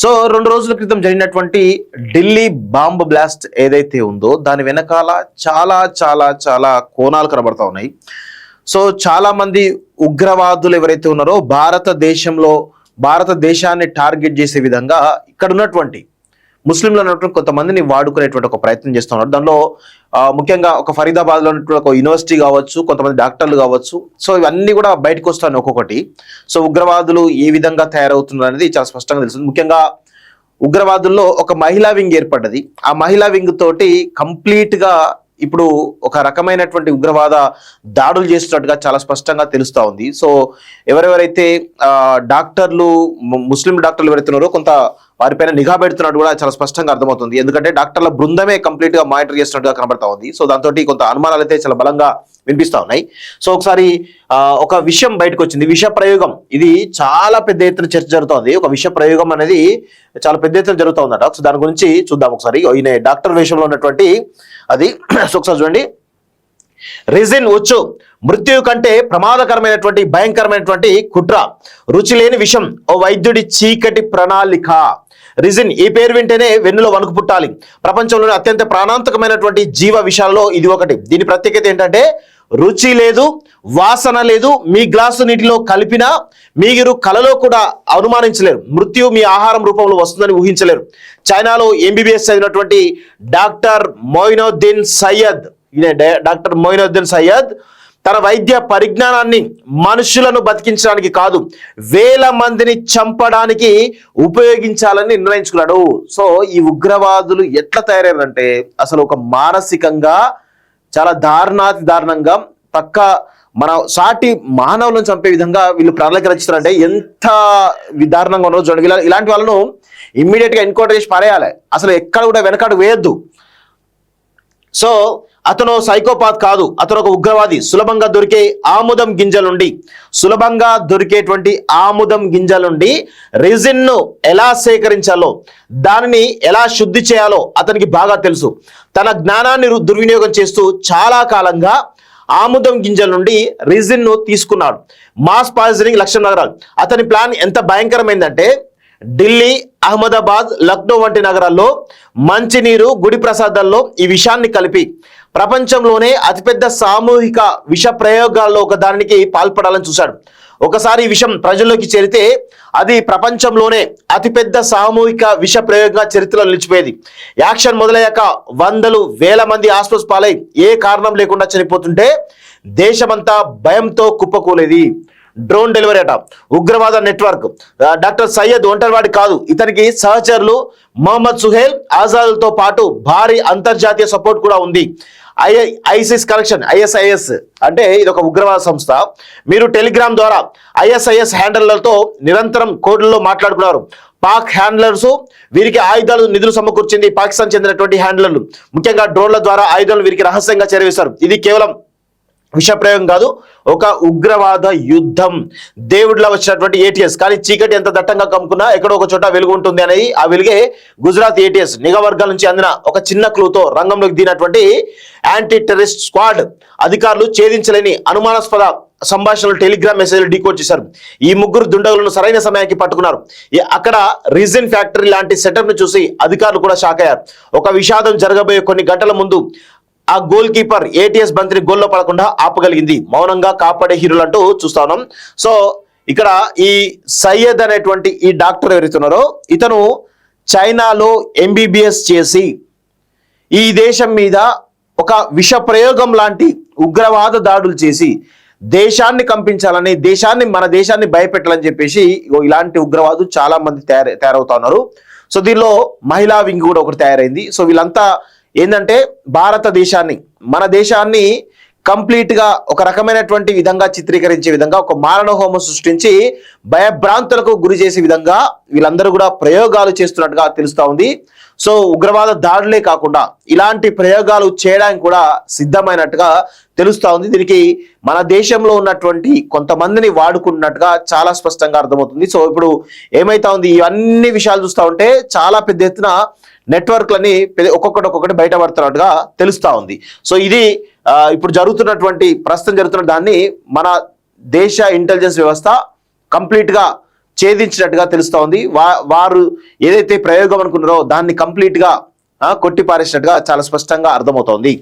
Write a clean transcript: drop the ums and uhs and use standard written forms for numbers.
So 2 రోజుల క్రితం జరిగినటువంటి ఢిల్లీ బాంబ్ బ్లాస్ట్ ఏదైతే ఉందో దాని వెనకాల చాలా చాలా చాలా కోణాలు కనబడతా ఉన్నాయి. సో చాలా మంది ఉగ్రవాదులు ఎవరైతే ఉన్నారో భారతదేశాన్ని టార్గెట్ చేసే విధంగా ఇక్కడ ఉన్నటువంటి ముస్లింలు అన్నటువంటి కొంతమందిని వాడుకునేటువంటి ఒక ప్రయత్నం చేస్తున్నారు. దానిలో ముఖ్యంగా ఒక ఫరీదాబాద్లో ఉన్నటువంటి ఒక యూనివర్సిటీ కావచ్చు, కొంతమంది డాక్టర్లు కావచ్చు. సో ఇవన్నీ కూడా బయటకు వస్తాయి ఒక్కొక్కటి. సో ఉగ్రవాదులు ఏ విధంగా తయారవుతున్నారు అనేది చాలా స్పష్టంగా తెలుస్తుంది. ముఖ్యంగా ఉగ్రవాదుల్లో ఒక మహిళా వింగ్ ఏర్పడ్డది. ఆ మహిళా వింగ్ తోటి కంప్లీట్ గా ఇప్పుడు ఒక రకమైనటువంటి ఉగ్రవాద దాడులు చేస్తున్నట్టుగా చాలా స్పష్టంగా తెలుస్తా ఉంది. సో ఎవరెవరైతే డాక్టర్లు, ముస్లిం డాక్టర్లు ఎవరైతే ఉన్నారో కొంత వారిపైన నిఘా పెడుతున్నట్టు కూడా చాలా స్పష్టంగా అర్థమవుతుంది. ఎందుకంటే డాక్టర్ల బృందమే కంప్లీట్ గా మానిటర్ చేస్తున్నట్టుగా కనబడతా ఉంది. సో దాంతో కొంత అనుమానాలు అయితే చాలా బలంగా వినిపిస్తా ఉన్నాయి. సో ఒకసారి ఒక విషయం బయటకు వచ్చింది, విష ప్రయోగం. ఇది చాలా పెద్ద ఎత్తున చర్చ జరుగుతోంది. ఒక విష ప్రయోగం అనేది చాలా పెద్ద ఎత్తున జరుగుతూ ఉందట. సో దాని గురించి చూద్దాం ఒకసారి. ఈయన డాక్టర్ వేషంలో ఉన్నటువంటి అది ఒకసారి చూడండి. రిజిన్ వచ్చు మృత్యు కంటే ప్రమాదకరమైనటువంటి భయంకరమైనటువంటి కుట్ర, రుచి లేని విషం, ఓ వైద్యుడి చీకటి ప్రణాళిక. రిజిన్, ఈ పేరు వింటేనే వెన్నులో వణుకు పుట్టాలి. ప్రపంచంలోని అత్యంత ప్రాణాంతకమైనటువంటి జీవ విషాలలో ఇది ఒకటి. దీని ప్రత్యేకత ఏంటంటే రుచి లేదు, వాసన లేదు. మీ గ్లాసు నీటిలో కలిపినా మీరు కలలో కూడా అనుమానించలేరు. మృత్యు మీ ఆహారం రూపంలో వస్తుందని ఊహించలేరు. చైనాలో ఎంబీబీఎస్ చదివినటువంటి డాక్టర్ మొయినుద్దీన్ సయ్యద్ తన వైద్య పరిజ్ఞానాన్ని మనుషులను బతికించడానికి కాదు, వేల మందిని చంపడానికి ఉపయోగించాలని నిర్ణయించుకున్నాడు. సో ఈ ఉగ్రవాదులు ఎట్లా తయారయ్యారంటే అసలు ఒక మానసికంగా చాలా దారుణంగా పక్క మన సాటి మానవులను చంపే విధంగా వీళ్ళు ప్రణాళిక రచిస్తారంటే ఎంత దారుణంగా ఉన్నదో చూడండి. ఇలాంటి వాళ్ళను ఇమ్మీడియట్ గా ఎన్కౌంటర్ చేసి పారేయాలి. అసలు ఎక్కడ కూడా వెనకాడు వేయద్దు. సో అతను సైకోపాత్ కాదు, అతను ఒక ఉగ్రవాది. సులభంగా దొరికేటువంటి ఆముదం గింజల నుండి రిజిన్ ను ఎలా సేకరించాలో, దానిని ఎలా శుద్ధి చేయాలో అతనికి బాగా తెలుసు. తన జ్ఞానాన్ని దుర్వినియోగం చేస్తూ చాలా కాలంగా ఆముదం గింజల నుండి రిజిన్ ను తీసుకున్నాడు. మాస్ పాయిజనింగ్ లక్ష్యం నగరాలు. అతని ప్లాన్ ఎంత భయంకరమైందంటే ఢిల్లీ, అహ్మదాబాద్, లక్నో వంటి నగరాల్లో మంచినీరు, గుడి ప్రసాదాల్లో ఈ విషాన్ని కలిపి ప్రపంచంలోనే అతిపెద్ద సామూహిక విష ప్రయోగాల్లో ఒక దానికి పాల్పడాలని చూశాడు. ఒకసారి ఈ విషయం ప్రజల్లోకి చేరితే అది ప్రపంచంలోనే అతిపెద్ద సామూహిక విష ప్రయోగంగా చరిత్రలో నిలిచిపోయేది. యాక్షన్ మొదలయ్యాక వందలు వేల మంది ఆస్పస్ పాలై ఏ కారణం లేకుండా చనిపోతుంటే దేశమంతా భయంతో కుప్పకూలేది. డ్రోన్ డెలివరీ అట, ఉగ్రవాద నెట్వర్క్. డాక్టర్ సయ్యద్ ఒంటరివాడి కాదు, ఇతనికి సహచరులు మొహమ్మద్ సుహేల్ ఆజాద్తో పాటు భారీ అంతర్జాతీయ సపోర్ట్ కూడా ఉంది. ఐసిస్ కనెక్షన్, ISIS అంటే ఇది ఒక ఉగ్రవాద సంస్థ. మీరు టెలిగ్రామ్ ద్వారా ISIS హ్యాండలర్తో నిరంతరం కోడ్లలో మాట్లాడుకున్నారు. పాక్ హ్యాండ్లర్స్, వీరికి ఆయుధాలు, నిధులు సమకూర్చింది పాకిస్తాన్ చెందినటువంటి హ్యాండ్లర్లు. ముఖ్యంగా డ్రోన్ల ద్వారా ఆయుధాలు వీరికి రహస్యంగా చేరవేశారు. ఇది కేవలం విషప్రయోగం కాదు, ఒక ఉగ్రవాద యుద్ధం. దేవుడిలా వచ్చినటువంటి ATS, కానీ చీకటి ఎంత దట్టంగా కమ్ముకున్నా ఎక్కడో ఒక చోట వెలుగు ఉంటుంది అనేది ఆ వెలుగే గుజరాత్ ATS నిఘా వర్గాల నుంచి అందిన ఒక చిన్న క్లూతో రంగంలోకి దిగినటువంటి యాంటీ టెర్రరిస్ట్ స్క్వాడ్ అధికారులు ఛేదించలేని అనుమానాస్పద సంభాషణలు, టెలిగ్రామ్ మెసేజ్లు డీకోడ్ చేశారు. ఈ ముగ్గురు దుండగులను సరైన సమయానికి పట్టుకున్నారు. అక్కడ రిజిన్ ఫ్యాక్టరీ లాంటి సెటప్ ను చూసి అధికారులు కూడా షాక్ అయ్యారు. ఒక విషాదం జరగబోయే కొన్ని గంటల ముందు ఆ గోల్ కీపర్ ATS బంతిని గోల్లో పడకుండా ఆపగలిగింది. మౌనంగా కాపాడే హీరోలు అంటూ చూస్తా ఉన్నాం. సో ఇక్కడ ఈ సయ్యద్ అనేటువంటి ఈ డాక్టర్ ఎవరైతున్నారో ఇతను చైనాలో MBBS చేసి ఈ దేశం మీద ఒక విష ప్రయోగం లాంటి ఉగ్రవాద దాడులు చేసి దేశాన్ని కంపించాలని, మన దేశాన్ని భయపెట్టాలని చెప్పేసి ఇలాంటి ఉగ్రవాదులు చాలా మంది తయారవుతా ఉన్నారు. సో దీనిలో మహిళా వింగ్ కూడా ఒకటి తయారైంది. సో వీళ్ళంతా ఏంటంటే భారతదేశాన్ని, మన దేశాన్ని కంప్లీట్ గా ఒక రకమైనటువంటి విధంగా చిత్రీకరించే విధంగా ఒక మారణ హోమం సృష్టించి భయభ్రాంతులకు గురి చేసే విధంగా వీళ్ళందరూ కూడా ప్రయోగాలు చేస్తున్నట్టుగా తెలుస్తా ఉంది. సో ఉగ్రవాద దాడులే కాకుండా ఇలాంటి ప్రయోగాలు చేయడానికి కూడా సిద్ధమైనట్టుగా తెలుస్తా ఉంది. దీనికి మన దేశంలో ఉన్నటువంటి కొంతమందిని వాడుకున్నట్టుగా చాలా స్పష్టంగా అర్థమవుతుంది. సో ఇప్పుడు ఏమైతా ఉంది, ఇవన్నీ విషయాలు చూస్తూ ఉంటే చాలా పెద్ద ఎత్తున నెట్వర్క్లని ఒక్కొక్కటి బయటపడుతున్నట్టుగా తెలుస్తా ఉంది. సో ఇది ఇప్పుడు ప్రస్తుతం జరుగుతున్న దాన్ని మన దేశ ఇంటెలిజెన్స్ వ్యవస్థ కంప్లీట్ గా ఛేదించినట్టుగా తెలుస్తా ఉంది. వారు ఏదైతే ప్రయోగం అనుకున్నారో దాన్ని కంప్లీట్ గా కొట్టి పారేసినట్టుగా చాలా స్పష్టంగా అర్థమవుతోంది.